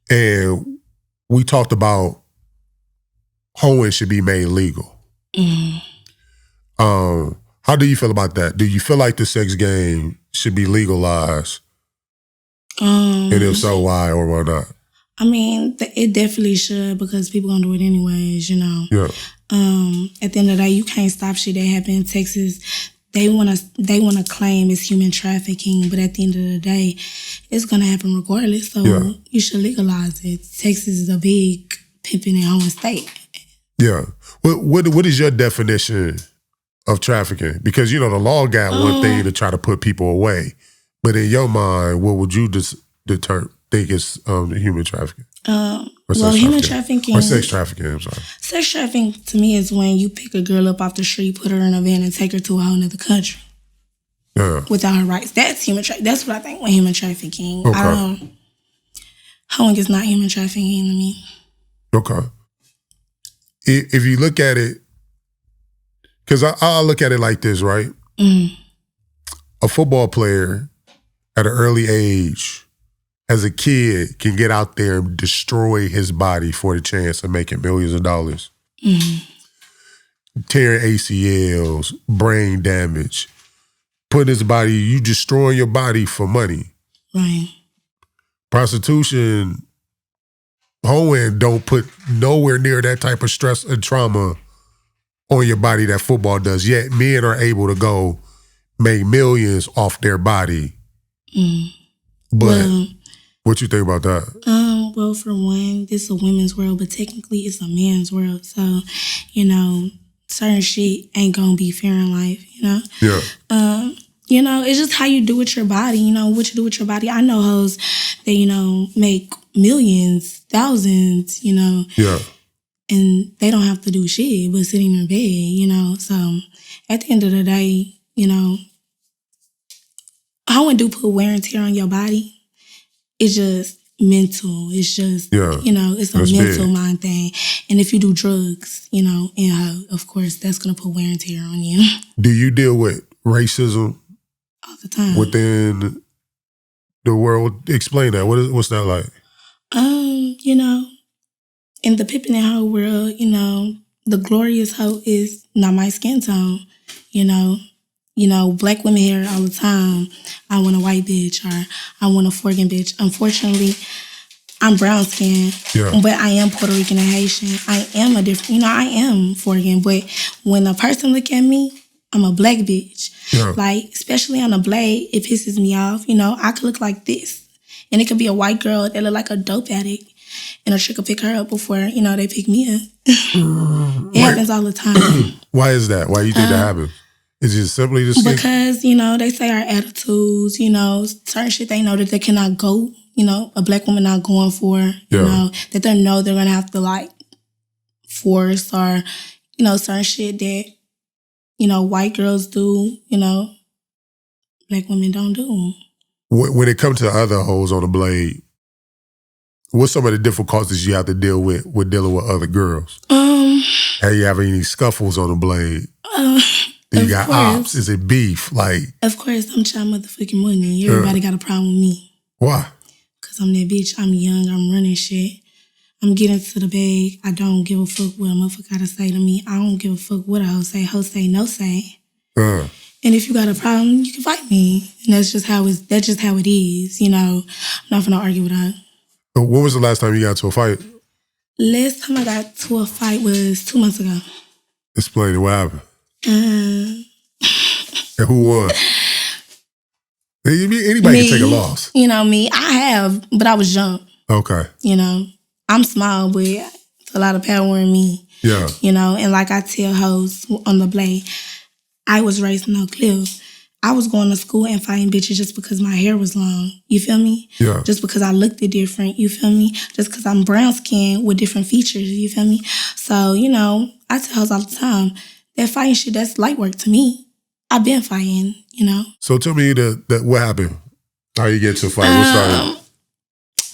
And we talked about hoeing should be made legal. How do you feel about that? Do you feel like the sex game should be legalized? And if so, why or why not? I mean, it definitely should, because people gonna do it anyways, Yeah. At the end of the day, you can't stop shit that happen in Texas. They wanna claim it's human trafficking, but at the end of the day, it's gonna happen regardless. So you should legalize it. Texas is a big pimping and hoeing state. Yeah. What is your definition of trafficking? Because the law got one thing to try to put people away, but in your mind, what would you think it's human trafficking? Human trafficking or sex trafficking. I'm sorry. Sex trafficking to me is when you pick a girl up off the street, put her in a van, and take her to a whole nother country without her rights. That's human trafficking. That's what I think when human trafficking. Okay. Hoeing is not human trafficking to me. Okay. If you look at it, because I look at it like this, right? Mm. A football player at an early age, as a kid, can get out there and destroy his body for the chance of making millions of dollars. Mm. Tearing ACLs, brain damage, putting his body, you destroy your body for money. Right. Prostitution, hoeing don't put nowhere near that type of stress and trauma on your body that football does. Yet men are able to go make millions off their body. Mm. But what you think about that? Well, for one, this is a women's world, but technically it's a man's world. So, you know, certain shit ain't gonna be fair in life, you know? Yeah. You know, it's just how you do with your body, you know, what you do with your body. I know hoes that, you know, make millions, thousands, you know. Yeah. And they don't have to do shit but sit in their bed, you know. So at the end of the day, you know, hoeing do put wear and tear on your body. It's just mental. It's just, you know, it's a mental mind thing. And if you do drugs, you know, and hoe, of course, that's going to put wear and tear on you. Do you deal with racism all the time within the world? Explain that. What's that like? You know, in the pimping and hoe world, you know, the glorious hoe is not my skin tone, you know. You know, black women hear it all the time. I want a white bitch or I want a Forgan bitch. Unfortunately, I'm brown skinned, but I am Puerto Rican and Haitian. I am a different, you know, I am Forgan. But when a person look at me, I'm a black bitch. Yeah. Like, especially on a blade, it pisses me off. You know, I could look like this. And it could be a white girl that look like a dope addict. And a chick could pick her up before, you know, they pick me up. It happens all the time. Why is that? Why do you think that happens? Is it simply the skin? Because, you know, they say our attitudes, you know, certain shit they know that they cannot go, you know, a black woman not going for, you know, that they know they're going to have to, like, force or, you know, certain shit that, you know, white girls do, you know, black women don't do. When it comes to other hoes on the blade, what's some of the difficulties you have to deal with dealing with other girls? Have you have any scuffles on the blade? You got ops. Is it beef? Like, of course, I'm motherfucking money. Everybody got a problem with me. Why? Because I'm that bitch. I'm young. I'm running shit. I'm getting to the bag. I don't give a fuck what a motherfucker gotta say to me. I don't give a fuck what a hoe say. Hoe say, no say. And if you got a problem, you can fight me. And that's just how it is. You know, I'm not gonna argue with her. When was the last time you got to a fight? Last time I got to a fight was 2 months ago. Explain it. What happened? And who won? Anybody can take a loss. You know, me. I have, but I was young. Okay. You know, I'm small, but it's a lot of power in me. Yeah. You know, and like I tell hoes on the blade, I was raised in Oak Cliff. I was going to school and fighting bitches just because my hair was long. You feel me? Yeah. Just because I looked different. You feel me? Just because I'm brown skinned with different features. You feel me? So, you know, I tell hoes all the time, that fighting shit, that's light work to me. I've been fighting, you know. So tell me what happened. How you get to a fight? What started?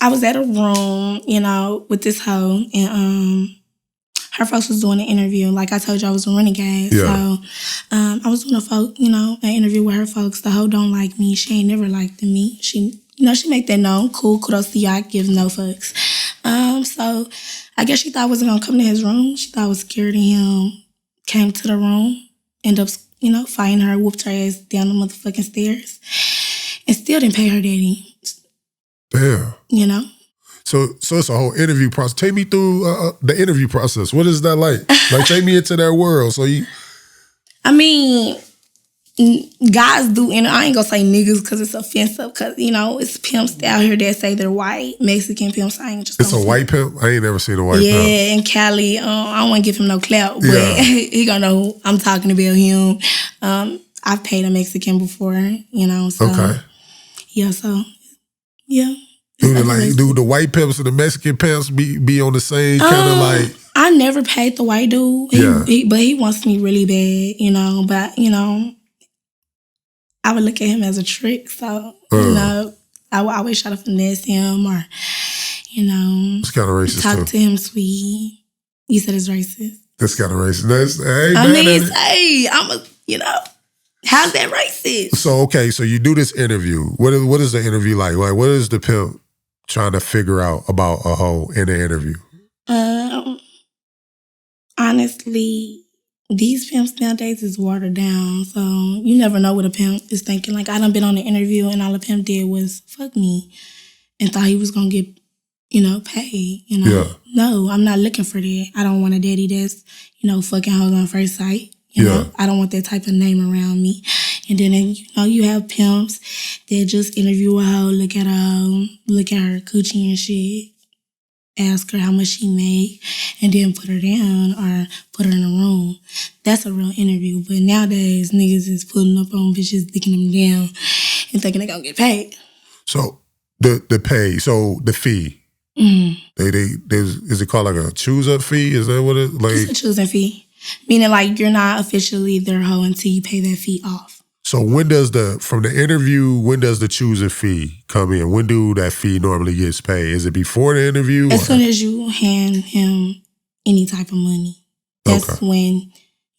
I was at a room, you know, with this hoe, and her folks was doing an interview. Like I told you, I was a renegade. Yeah. So I was doing an interview with her folks. The hoe don't like me. She ain't never liked me. She, you know, she make that known. Cool, kudos to y'all. Gives no fucks. So I guess she thought I wasn't gonna come to his room. She thought I was scared of him. Came to the room, ended up, you know, fighting her, whooped her ass down the motherfucking stairs, and still didn't pay her daddy. Damn. You know? So it's a whole interview process. Take me through the interview process. What is that like? Like, take me into their world. I mean, guys do, and I ain't gonna say niggas because it's offensive, because, you know, it's pimps out here that say they're white, Mexican pimps. I ain't just. It's a white pimp? I ain't never seen a white pimp. Yeah, in Cali. I don't want to give him no clout, but he gonna know who I'm talking about him. I've paid a Mexican before, you know, so. Okay. Yeah, so, yeah. Do the white pimps and the Mexican pimps be on the same kind of like? I never paid the white dude. But he wants me really bad, you know. But you know, I would look at him as a trick. So you know, I would always try to finesse him, or you know, it's kind of racist. Talk to him sweet. You said it's racist. That's kind of racist. You know, how's that racist? So okay, so you do this interview. What is the interview like? Like, what is the pimp trying to figure out about a hoe in the interview? Honestly, these pimps nowadays is watered down, so you never know what a pimp is thinking. Like, I done been on the interview and all a pimp did was fuck me and thought he was gonna get, you know, paid. You know, no, I'm not looking for that. I don't want a daddy that's, you know, fucking hoes on first sight. You know, I don't want that type of name around me. And then, you know, you have pimps that just interview a hoe, look at her coochie and shit, ask her how much she made, and then put her down or put her in a room. That's a real interview. But nowadays, niggas is pulling up on bitches, dicking them down, and thinking they gonna get paid. So the pay, so the fee. Is it called like a choose-up fee? Is that what it like? It's a choosing fee. Meaning, like, you're not officially their hoe until you pay that fee off. So when does from the interview, when does the choosing fee come in? When do that fee normally gets paid? Is it before the interview? As soon as you hand him any type of money. That's when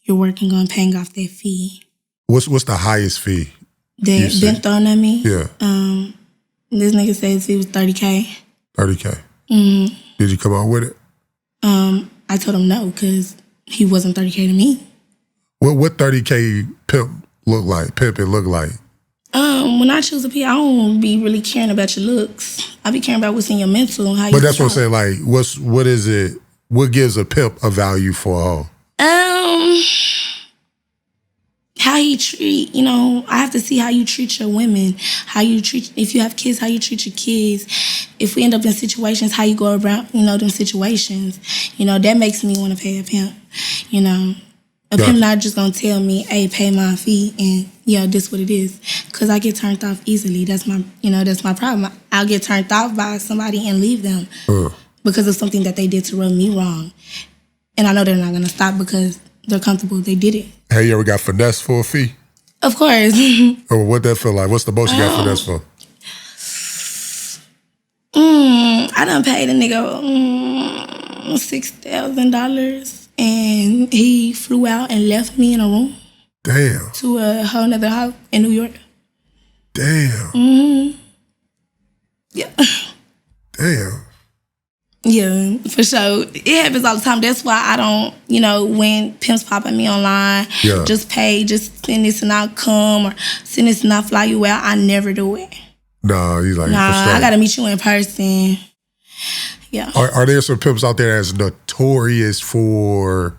you're working on paying off that fee. What's the highest fee that been thrown at me? Yeah. This nigga said his fee was $30K. $30K. Mm-hmm. Did you come out with it? I told him no, because he wasn't $30K to me. What $30K pimping look like? When I choose a P, I don't be really caring about your looks. I be caring about what's in your mental and how you But that's what I'm saying, like, what is it, what gives a pimp a value for a hoe? How you treat, you know, I have to see how you treat your women, how you treat, if you have kids, how you treat your kids. If we end up in situations, how you go around, you know, them situations. You know, that makes me want to pay a pimp, you know. A pimp not just going to tell me, hey, pay my fee and, yeah, this what it is. Because I get turned off easily. That's my problem. I'll get turned off by somebody and leave them because of something that they did to rub me wrong. And I know they're not going to stop because they're comfortable. They did it. Hey, you ever got finessed for a fee? Of course. Or what that feel like? What's the most you got finessed for? I done paid a nigga $6,000 and he flew out and left me in a room. Damn. To a whole nother house in New York. Damn. Mm-hmm. Yeah. Damn. Yeah, for sure. It happens all the time. That's why I don't, you know, when pimps pop at me online, just pay, just send this and I'll come, or send this and I'll fly you out. I never do it. No, he's like, I gotta meet you in person. Yeah. Are there some pimps out there that's notorious for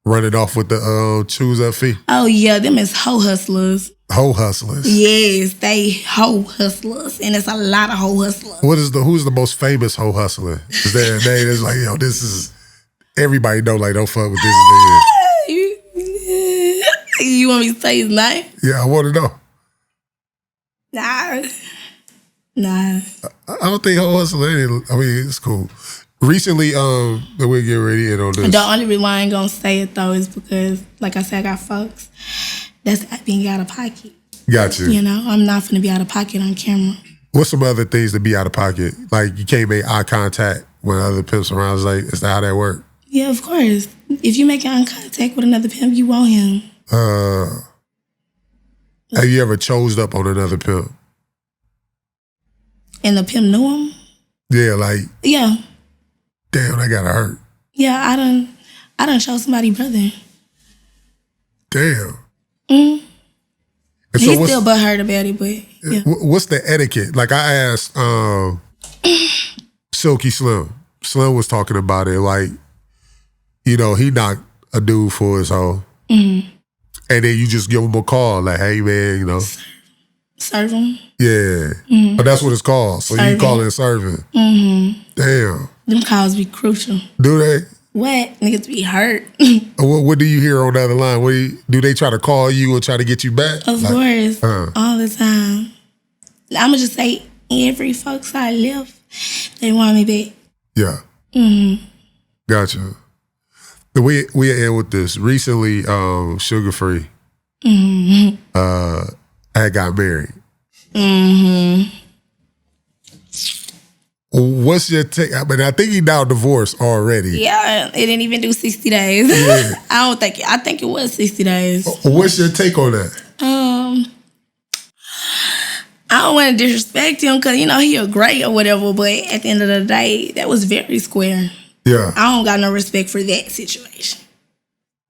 running off with the choose-up fee? Oh yeah, them is hoe hustlers. Hoe hustlers. Yes, they hoe hustlers, and it's a lot of hoe hustlers. Who's the most famous hoe hustler? Is there a name that's like, yo, this is, everybody know, like, don't fuck with this nigga. You want me to say his name? Yeah, I want to know. Nah. I don't think hoe hustler. I mean, it's cool. Recently, that we'll get ready in on this. The only reason why I ain't gonna say it though is because, like I said, I got folks that's being out of pocket. Got you. You know, I'm not gonna be out of pocket on camera. What's some other things to be out of pocket? Like, you can't make eye contact when other pimps around. It's like, is that how that work? Yeah, of course. If you make eye contact with another pimp, you want him. Have you ever chosed up on another pimp? And the pimp knew him? Yeah, like. Yeah. Damn, that gotta hurt. Yeah, I done show somebody brother. Damn. Mm. And so he's still butthurt about it, but yeah. What's the etiquette? Like, I asked Silky Slim. Slim was talking about it, like, you know, he knocked a dude for his hoe. Mm-hmm. And then you just give him a call, like, hey, man, you know. Serve him? Yeah. Mm-hmm. But that's what it's called. So serving. You call it serving. Mm-hmm. Damn. Them calls be crucial. Do they? What? Niggas be hurt. What do you hear on the other line? Do they try to call you or try to get you back? Of course. All the time. I'm going to just say, every folks I left, they want me back. Yeah. Gotcha. We end with this. Recently, Sugar Free I got married. What's your take? I mean, I think he now divorced already. Yeah, it didn't even do 60 days. Yeah. I think it was 60 days. What's your take on that? I don't want to disrespect him because, you know, he a great or whatever, but at the end of the day, that was very square. Yeah. I don't got no respect for that situation.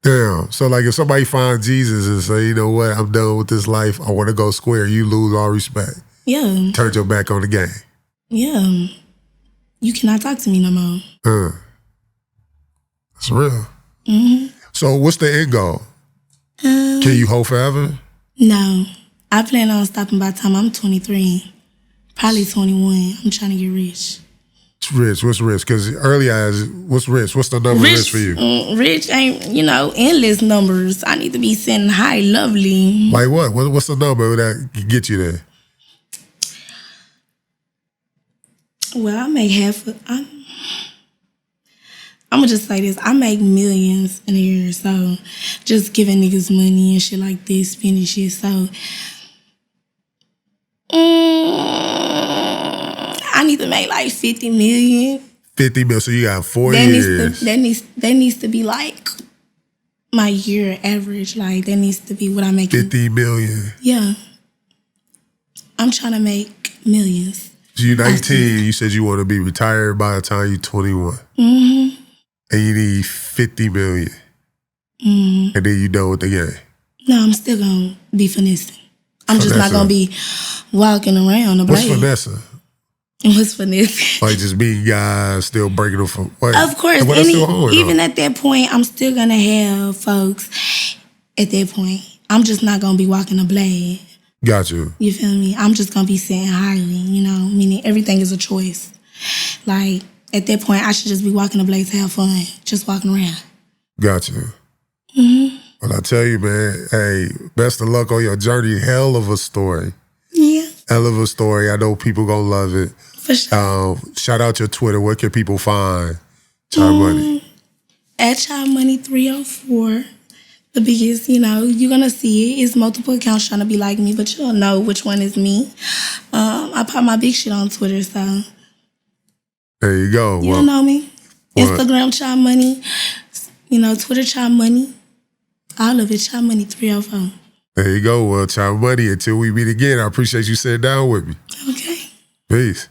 Damn. So, like, if somebody finds Jesus and say, you know what, I'm done with this life, I want to go square, you lose all respect. Yeah. Turn your back on the game. Yeah. You cannot talk to me no more. That's real. So, what's the end goal? Can you hold forever? No. I plan on stopping by the time I'm 23. Probably 21. I'm trying to get rich. Rich, what's rich? Because early eyes, what's rich? What's the number rich for you? Rich ain't, you know, endless numbers. I need to be sitting high, lovely. Like what? What's the number that can get you there? Well, I make I'm gonna just say this. I make millions in a year, so just giving niggas money and shit like this, spending shit, so I need to make like 50 million. 50 million, so you got 4 years. That needs to be like my year average. Like that needs to be what I'm making. 50 million. Yeah. I'm trying to make millions. So you're 19, you said you want to be retired by the time you're 21. And you need 50 million. And then you done with the game. No, I'm still gonna be finessing. I'm just not gonna be walking around the blade. What's finessing? What's finessing? Like just meeting guys, still breaking them from. Wait, of course, even at that point, I'm still gonna have folks. At that point, I'm just not gonna be walking a blade. Got you. You feel me? I'm just gonna be sitting highly. You know, meaning everything is a choice. Like at that point, I should just be walking the blade to have fun, just walking around. Got you. Well, I tell you, man, hey, best of luck on your journey. Hell of a story. Yeah. Hell of a story. I know people gonna love it. For sure. Shout out your Twitter. Where can people find ChyMoney? At ChyMoney 304. The biggest, you know, you're gonna see it. It's multiple accounts trying to be like me, but you'll know which one is me. I pop my big shit on Twitter, so there you go. You know me. Instagram ChyMoney, you know, Twitter ChyMoney. All of it, ChyMoney 304. There you go. Well, ChyMoney, until we meet again, I appreciate you sitting down with me. Okay. Peace.